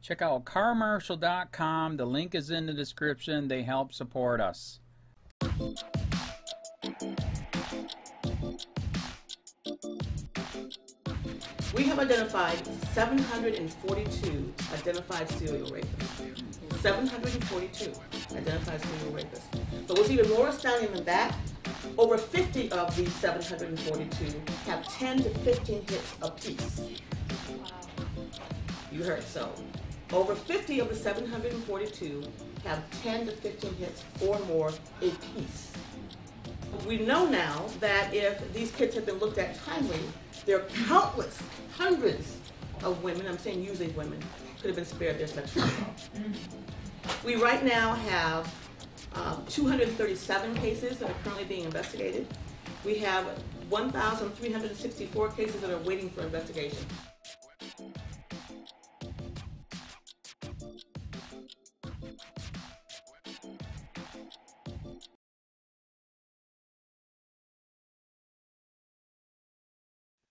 Check out carmarshal.com. The link is in the description. They help support us. We have identified 742 identified serial rapists. 742 identified serial rapists. But what's even more astounding than that, over 50 of these 742 have 10 to 15 hits apiece. You heard so. Over 50 of the 742 have 10 to 15 hits or more apiece. We know now that if these kids have been looked at timely, there are countless, hundreds of women, I'm saying usually women, could have been spared their sexual assault. We right now have 237 cases that are currently being investigated. We have 1,364 cases that are waiting for investigation.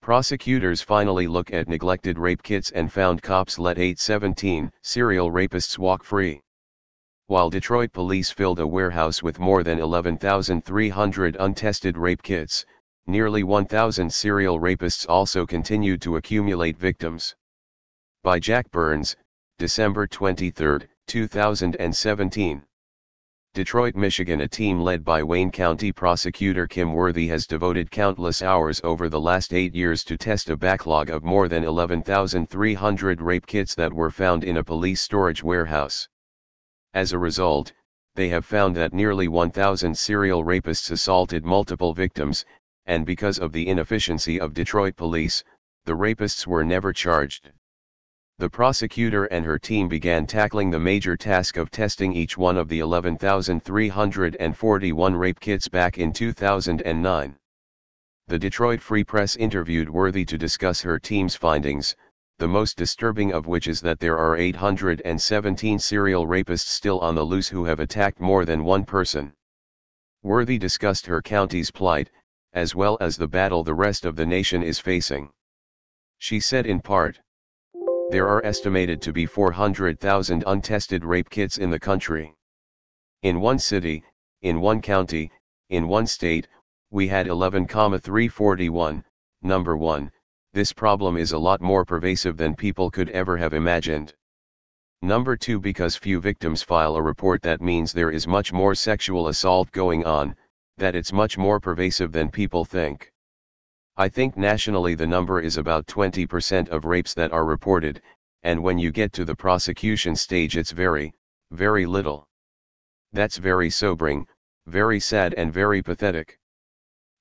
Prosecutors finally look at neglected rape kits and found cops let 817 serial rapists walk free. While Detroit police filled a warehouse with more than 11,300 untested rape kits, nearly 1,000 serial rapists also continued to accumulate victims. By Jack Burns, December 23, 2017. Detroit, Michigan. A team led by Wayne County Prosecutor Kim Worthy has devoted countless hours over the last 8 years to test a backlog of more than 11,300 rape kits that were found in a police storage warehouse. As a result, they have found that nearly 1,000 serial rapists assaulted multiple victims, and because of the inefficiency of Detroit police, the rapists were never charged. The prosecutor and her team began tackling the major task of testing each one of the 11,341 rape kits back in 2009. The Detroit Free Press interviewed Worthy to discuss her team's findings, the most disturbing of which is that there are 817 serial rapists still on the loose who have attacked more than one person. Worthy discussed her county's plight, as well as the battle the rest of the nation is facing. She said in part, "There are estimated to be 400,000 untested rape kits in the country. In one city, in one county, in one state, we had 11,341. Number one, this problem is a lot more pervasive than people could ever have imagined. Number two, because few victims file a report, that means there is much more sexual assault going on, that it's much more pervasive than people think. I think nationally the number is about 20% of rapes that are reported, and when you get to the prosecution stage it's very, very little. That's very sobering, very sad and very pathetic."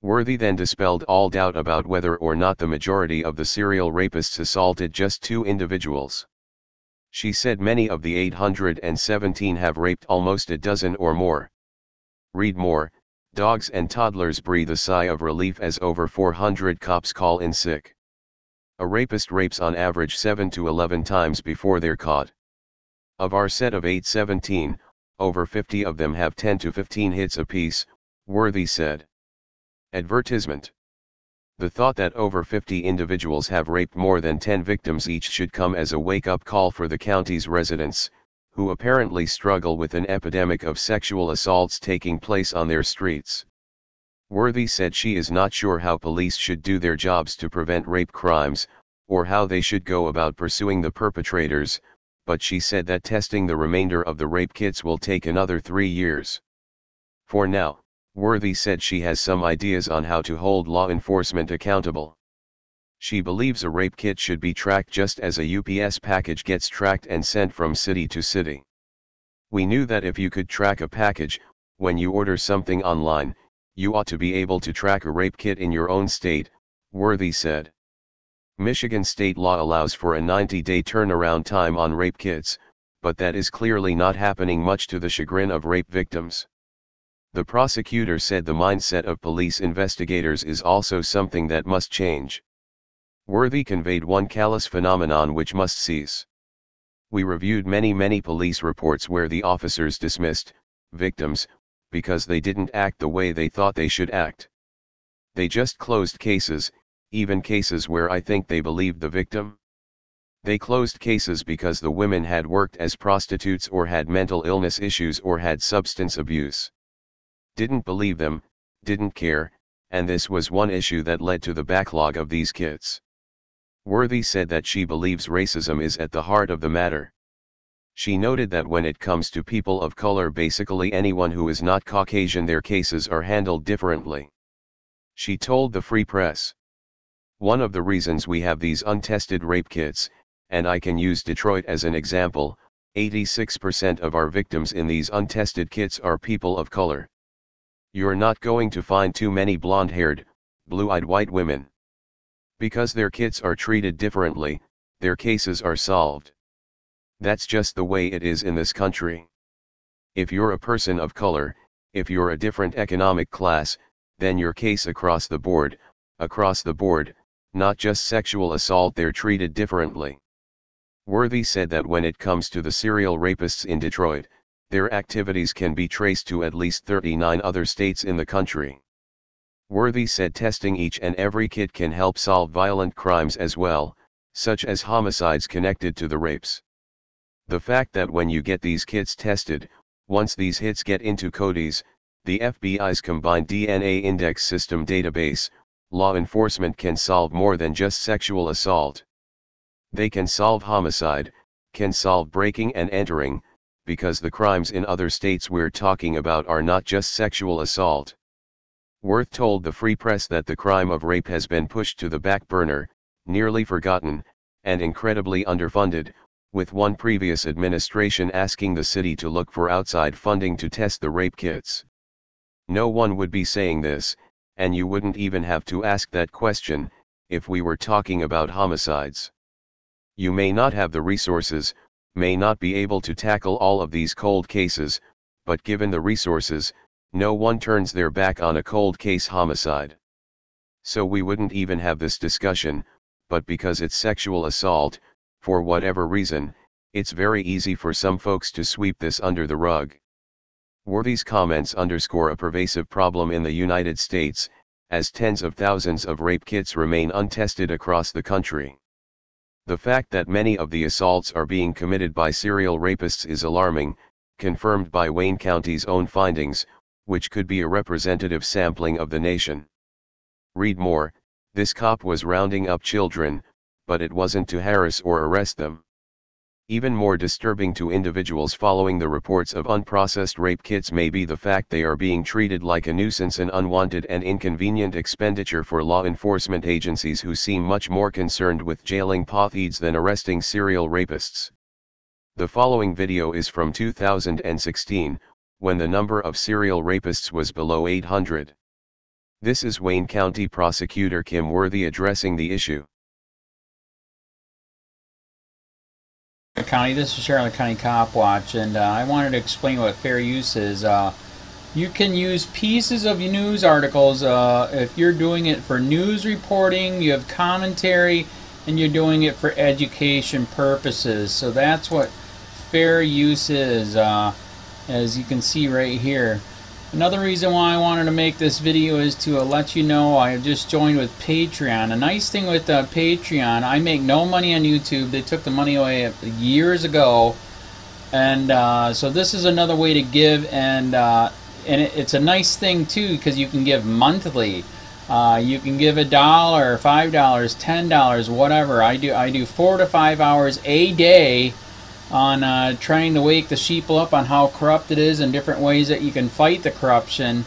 Worthy then dispelled all doubt about whether or not the majority of the serial rapists assaulted just two individuals. She said many of the 817 have raped almost a dozen or more. Read more. Dogs and toddlers breathe a sigh of relief as over 400 cops call in sick. A rapist rapes on average 7 to 11 times before they're caught. Of our set of 817, over 50 of them have 10 to 15 hits apiece, Worthy said. Advertisement. The thought that over 50 individuals have raped more than 10 victims each should come as a wake-up call for the county's residents, who apparently struggle with an epidemic of sexual assaults taking place on their streets. Worthy said she is not sure how police should do their jobs to prevent rape crimes, or how they should go about pursuing the perpetrators, but she said that testing the remainder of the rape kits will take another 3 years. For now, Worthy said she has some ideas on how to hold law enforcement accountable. She believes a rape kit should be tracked just as a UPS package gets tracked and sent from city to city. We knew that if you could track a package, when you order something online, you ought to be able to track a rape kit in your own state, Worthy said. Michigan state law allows for a 90-day turnaround time on rape kits, but that is clearly not happening, much to the chagrin of rape victims. The prosecutor said the mindset of police investigators is also something that must change. Worthy conveyed one callous phenomenon which must cease. We reviewed many police reports where the officers dismissed victims because they didn't act the way they thought they should act. They just closed cases, even cases where I think they believed the victim. They closed cases because the women had worked as prostitutes or had mental illness issues or had substance abuse. Didn't believe them, didn't care, and this was one issue that led to the backlog of these kits. Worthy said that she believes racism is at the heart of the matter. She noted that when it comes to people of color, basically anyone who is not Caucasian, their cases are handled differently. She told the Free Press, "One of the reasons we have these untested rape kits, and I can use Detroit as an example, 86% of our victims in these untested kits are people of color. You're not going to find too many blonde-haired, blue-eyed white women. Because their kits are treated differently, their cases are solved. That's just the way it is in this country. If you're a person of color, if you're a different economic class, then your case across the board, not just sexual assault, they're treated differently." Worthy said that when it comes to the serial rapists in Detroit, their activities can be traced to at least 39 other states in the country. Worthy said testing each and every kit can help solve violent crimes as well, such as homicides connected to the rapes. The fact that when you get these kits tested, once these hits get into CODIS, the FBI's combined DNA index system database, law enforcement can solve more than just sexual assault. They can solve homicide, can solve breaking and entering, because the crimes in other states we're talking about are not just sexual assault. Worth told the Free Press that the crime of rape has been pushed to the back burner, nearly forgotten, and incredibly underfunded, with one previous administration asking the city to look for outside funding to test the rape kits. No one would be saying this, and you wouldn't even have to ask that question, if we were talking about homicides. You may not have the resources, may not be able to tackle all of these cold cases, but given the resources, no one turns their back on a cold case homicide. So we wouldn't even have this discussion, but because it's sexual assault, for whatever reason, it's very easy for some folks to sweep this under the rug. Worthy's comments underscore a pervasive problem in the United States, as tens of thousands of rape kits remain untested across the country. The fact that many of the assaults are being committed by serial rapists is alarming, confirmed by Wayne County's own findings, which could be a representative sampling of the nation. Read more. This cop was rounding up children, but it wasn't to harass or arrest them. Even more disturbing to individuals following the reports of unprocessed rape kits may be the fact they are being treated like a nuisance, an unwanted and inconvenient expenditure for law enforcement agencies who seem much more concerned with jailing pothieds than arresting serial rapists. The following video is from 2016, when the number of serial rapists was below 800. This is Wayne County Prosecutor Kim Worthy addressing the issue. County, this is Charlotte County Cop Watch, and I wanted to explain what fair use is. You can use pieces of news articles if you're doing it for news reporting, you have commentary, and you're doing it for education purposes. So that's what fair use is, as you can see right here. Another reason why I wanted to make this video is to let you know I just joined with Patreon. A nice thing with Patreon, I make no money on YouTube. They took the money away years ago, and so this is another way to give, and it's a nice thing too because you can give monthly. You can give $1, $5, $10, whatever. I do 4 to 5 hours a day on trying to wake the sheeple up on how corrupt it is and different ways that you can fight the corruption.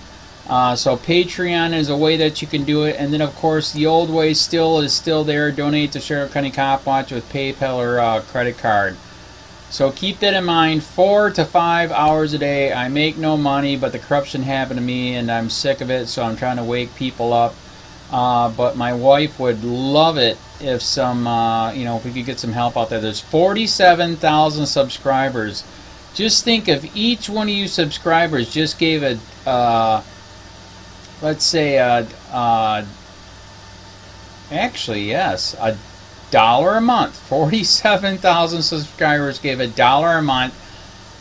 So Patreon is a way that you can do it, and then of course the old way is still there. Donate to Sheriff County Cop Watch with PayPal or credit card. So keep that in mind. 4 to 5 hours a day. I make no money, but the corruption happened to me and I'm sick of it, so I'm trying to wake people up. But my wife would love it if some, if we could get some help out there. There's 47,000 subscribers. Just think if each one of you subscribers just gave a, let's say, actually, yes, $1 a month. 47,000 subscribers gave $1 a month.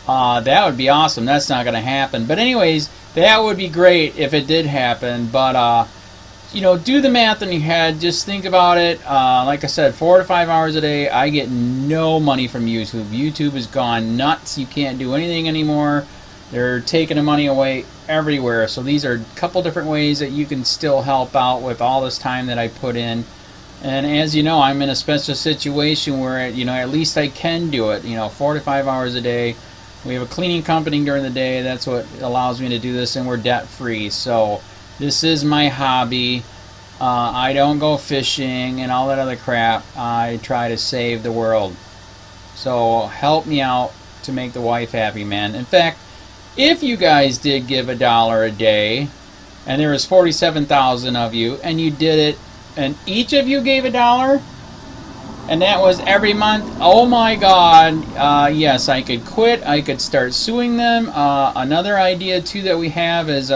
That would be awesome. That's not going to happen. But anyways, that would be great if it did happen. But you know, do the math in your head. Just think about it. Like I said, 4 to 5 hours a day. I get no money from YouTube. YouTube has gone nuts. You can't do anything anymore. They're taking the money away everywhere. So these are a couple different ways that you can still help out with all this time that I put in. And as you know, I'm in a special situation where, you know, at least I can do it. You know, 4 to 5 hours a day. We have a cleaning company during the day. That's what allows me to do this, and we're debt free. So this is my hobby. I don't go fishing and all that other crap. I try to save the world. So help me out to make the wife happy, man. In fact, if you guys did give $1 a day, and there was 47,000 of you, and you did it, and each of you gave $1, and that was every month, oh my God, yes, I could quit. I could start suing them. Another idea too that we have is,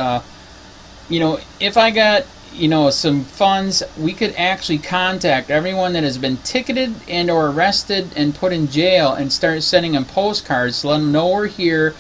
you know, if I got, you know, some funds, we could actually contact everyone that has been ticketed and or arrested and put in jail and start sending them postcards to let them know we're here,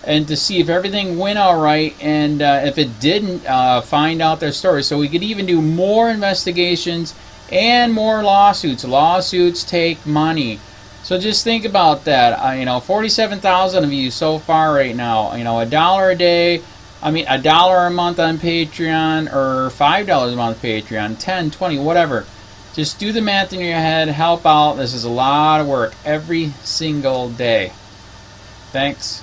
and to see if everything went all right, and if it didn't, find out their story. So we could even do more investigations and more lawsuits. Lawsuits take money. So just think about that. You know, 47,000 of you so far right now. You know, $1 a day. I mean, $1 a month on Patreon, or $5 a month Patreon, 10, 20, whatever. Just do the math in your head. Help out. This is a lot of work every single day. Thanks.